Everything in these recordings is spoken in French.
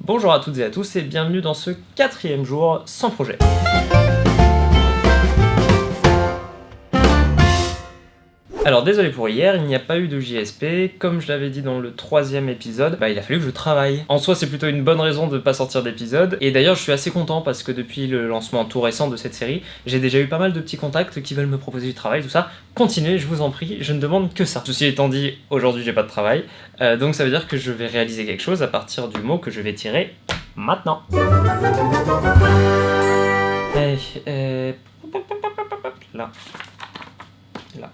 Bonjour à toutes et à tous et bienvenue dans ce 4e jour sans projet. Alors désolé pour hier, il n'y a pas eu de JSP, comme je l'avais dit dans le 3e épisode, il a fallu que je travaille. En soi c'est plutôt une bonne raison de pas sortir d'épisode, et d'ailleurs je suis assez content parce que depuis le lancement tout récent de cette série, j'ai déjà eu pas mal de petits contacts qui veulent me proposer du travail, tout ça. Continuez, je vous en prie, je ne demande que ça. Ceci étant dit, aujourd'hui j'ai pas de travail, donc ça veut dire que je vais réaliser quelque chose à partir du mot que je vais tirer maintenant. Là.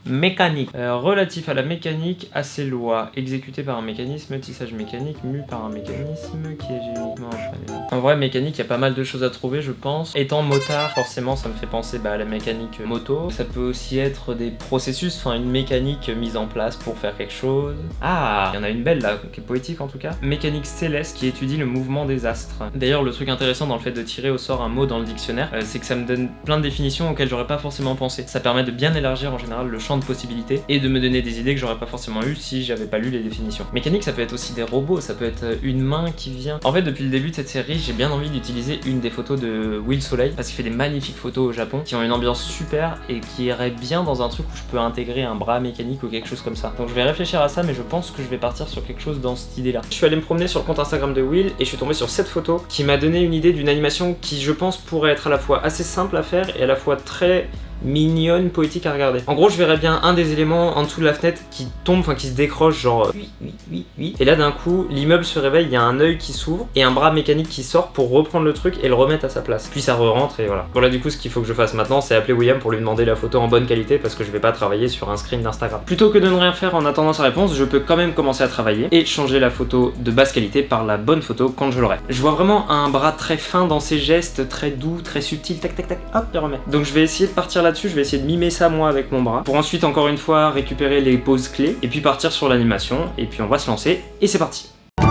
Mécanique. Relatif à la mécanique, à ses lois, exécuté par un mécanisme, tissage mécanique, mu par un mécanisme qui est génétiquement entraîné. En vrai, mécanique, il y a pas mal de choses à trouver, je pense. Étant motard, forcément, ça me fait penser à la mécanique moto. Ça peut aussi être des processus, une mécanique mise en place pour faire quelque chose. Ah, il y en a une belle là, qui est poétique en tout cas. Mécanique céleste qui étudie le mouvement des astres. D'ailleurs, le truc intéressant dans le fait de tirer au sort un mot dans le dictionnaire, c'est que ça me donne plein de définitions auxquelles j'aurais pas forcément pensé. Ça permet de bien élargir en général le champ de possibilités et de me donner des idées que j'aurais pas forcément eu si j'avais pas lu les définitions. Mécanique, ça peut être aussi des robots, ça peut être une main qui vient. En fait, depuis le début de cette série, j'ai bien envie d'utiliser une des photos de Will Soleil parce qu'il fait des magnifiques photos au Japon qui ont une ambiance super et qui irait bien dans un truc où je peux intégrer un bras mécanique ou quelque chose comme ça. Donc je vais réfléchir à ça, mais je pense que je vais partir sur quelque chose dans cette idée-là. Je suis allé me promener sur le compte Instagram de Will et je suis tombé sur cette photo qui m'a donné une idée d'une animation qui, je pense, pourrait être à la fois assez simple à faire et à la fois très mignonne, poétique à regarder. En gros, je verrais bien un des éléments en dessous de la fenêtre qui tombe, qui se décroche, genre oui. Et là, d'un coup, l'immeuble se réveille, il y a un œil qui s'ouvre et un bras mécanique qui sort pour reprendre le truc et le remettre à sa place. Puis ça re-rentre et voilà. Voilà, du coup, ce qu'il faut que je fasse maintenant, c'est appeler William pour lui demander la photo en bonne qualité parce que je vais pas travailler sur un screen d'Instagram. Plutôt que de ne rien faire en attendant sa réponse, je peux quand même commencer à travailler et changer la photo de basse qualité par la bonne photo quand je l'aurai. Je vois vraiment un bras très fin dans ses gestes, très doux, très subtil, tac, hop, le remet. Donc je vais essayer de partir là-dessus, je vais essayer de mimer ça moi avec mon bras, pour ensuite encore une fois récupérer les poses clés, et puis partir sur l'animation, et puis on va se lancer, et c'est parti. Si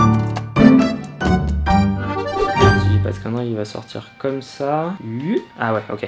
je dis pas de conneries, il va sortir comme ça. Ah ouais, ok.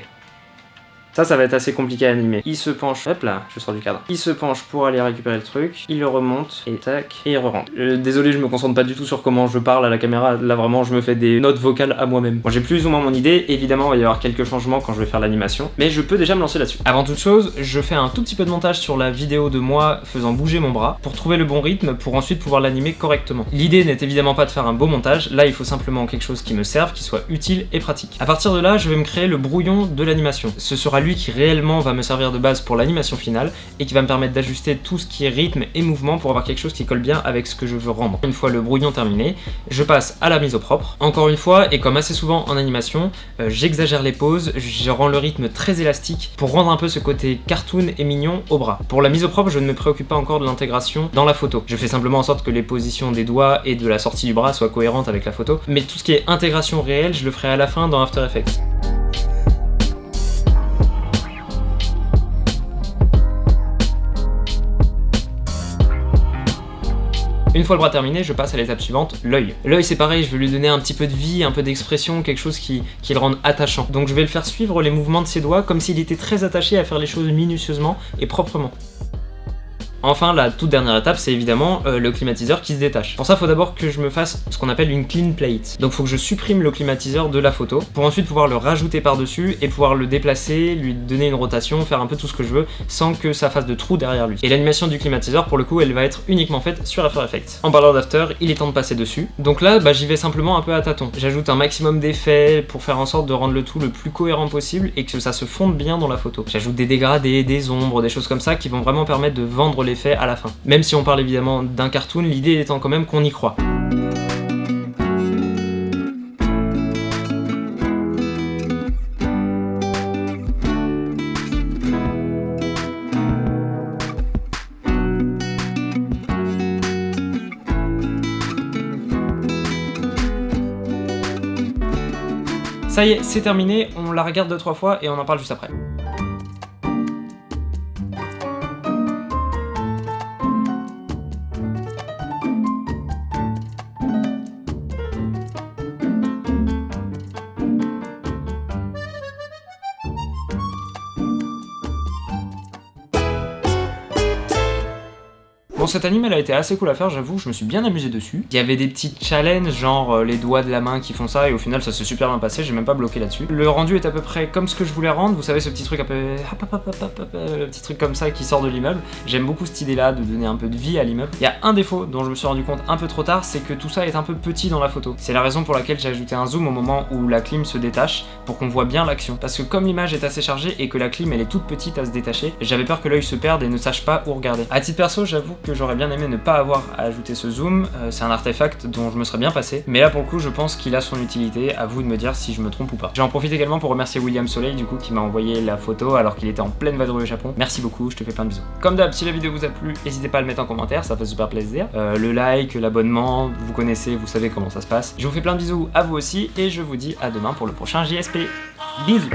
Ça va être assez compliqué à animer. Il se penche, hop là, je sors du cadre. Il se penche pour aller récupérer le truc, il le remonte, et tac, et il re-rentre. Désolé, je me concentre pas du tout sur comment je parle à la caméra, là vraiment je me fais des notes vocales à moi-même. Bon, j'ai plus ou moins mon idée, évidemment il va y avoir quelques changements quand je vais faire l'animation, mais je peux déjà me lancer là-dessus. Avant toute chose, je fais un tout petit peu de montage sur la vidéo de moi faisant bouger mon bras, pour trouver le bon rythme, pour ensuite pouvoir l'animer correctement. L'idée n'est évidemment pas de faire un beau montage, là il faut simplement quelque chose qui me serve, qui soit utile et pratique. À partir de là, je vais me créer le brouillon de l'animation. Ce sera lui qui réellement va me servir de base pour l'animation finale et qui va me permettre d'ajuster tout ce qui est rythme et mouvement pour avoir quelque chose qui colle bien avec ce que je veux rendre. Une fois le brouillon terminé, je passe à la mise au propre. Encore une fois, et comme assez souvent en animation, j'exagère les poses, je rends le rythme très élastique pour rendre un peu ce côté cartoon et mignon au bras. Pour la mise au propre, je ne me préoccupe pas encore de l'intégration dans la photo. Je fais simplement en sorte que les positions des doigts et de la sortie du bras soient cohérentes avec la photo, mais tout ce qui est intégration réelle, je le ferai à la fin dans After Effects. Une fois le bras terminé, je passe à l'étape suivante, l'œil. L'œil c'est pareil, je veux lui donner un petit peu de vie, un peu d'expression, quelque chose qui le rende attachant. Donc je vais le faire suivre les mouvements de ses doigts comme s'il était très attaché à faire les choses minutieusement et proprement. Enfin, la toute dernière étape, c'est évidemment le climatiseur qui se détache. Pour ça, il faut d'abord que je me fasse ce qu'on appelle une clean plate. Donc il faut que je supprime le climatiseur de la photo, pour ensuite pouvoir le rajouter par-dessus et pouvoir le déplacer, lui donner une rotation, faire un peu tout ce que je veux, sans que ça fasse de trou derrière lui. Et l'animation du climatiseur, pour le coup, elle va être uniquement faite sur After Effects. En parlant d'After, il est temps de passer dessus. Donc là, j'y vais simplement un peu à tâtons. J'ajoute un maximum d'effets pour faire en sorte de rendre le tout le plus cohérent possible et que ça se fonde bien dans la photo. J'ajoute des dégradés, des ombres, des choses comme ça qui vont vraiment permettre de vendre l'effet à la fin. Même si on parle évidemment d'un cartoon, l'idée étant quand même qu'on y croit. Ça y est, c'est terminé, on la regarde 2-3 fois et on en parle juste après. Bon, cette anime elle a été assez cool à faire, j'avoue, je me suis bien amusé dessus. Il y avait des petits challenges, genre les doigts de la main qui font ça, et au final ça s'est super bien passé, j'ai même pas bloqué là-dessus. Le rendu est à peu près comme ce que je voulais rendre, vous savez ce petit truc un peu... le petit truc comme ça qui sort de l'immeuble. J'aime beaucoup cette idée là de donner un peu de vie à l'immeuble. Il y a un défaut dont je me suis rendu compte un peu trop tard, c'est que tout ça est un peu petit dans la photo. C'est la raison pour laquelle j'ai ajouté un zoom au moment où la clim se détache, pour qu'on voit bien l'action. Parce que comme l'image est assez chargée et que la clim elle est toute petite à se détacher, j'avais peur que l'œil se perde et ne sache pas où regarder. À titre perso, j'avoue que j'aurais bien aimé ne pas avoir à ajouter ce zoom, c'est un artefact dont je me serais bien passé, mais là pour le coup je pense qu'il a son utilité, à vous de me dire si je me trompe ou pas. J'en profite également pour remercier William Soleil du coup qui m'a envoyé la photo alors qu'il était en pleine vadrouille au Japon. Merci beaucoup, je te fais plein de bisous. Comme d'hab, si la vidéo vous a plu, n'hésitez pas à le mettre en commentaire, ça fait super plaisir. Le like, l'abonnement, vous connaissez, vous savez comment ça se passe. Je vous fais plein de bisous à vous aussi et je vous dis à demain pour le prochain JSP. Bisous.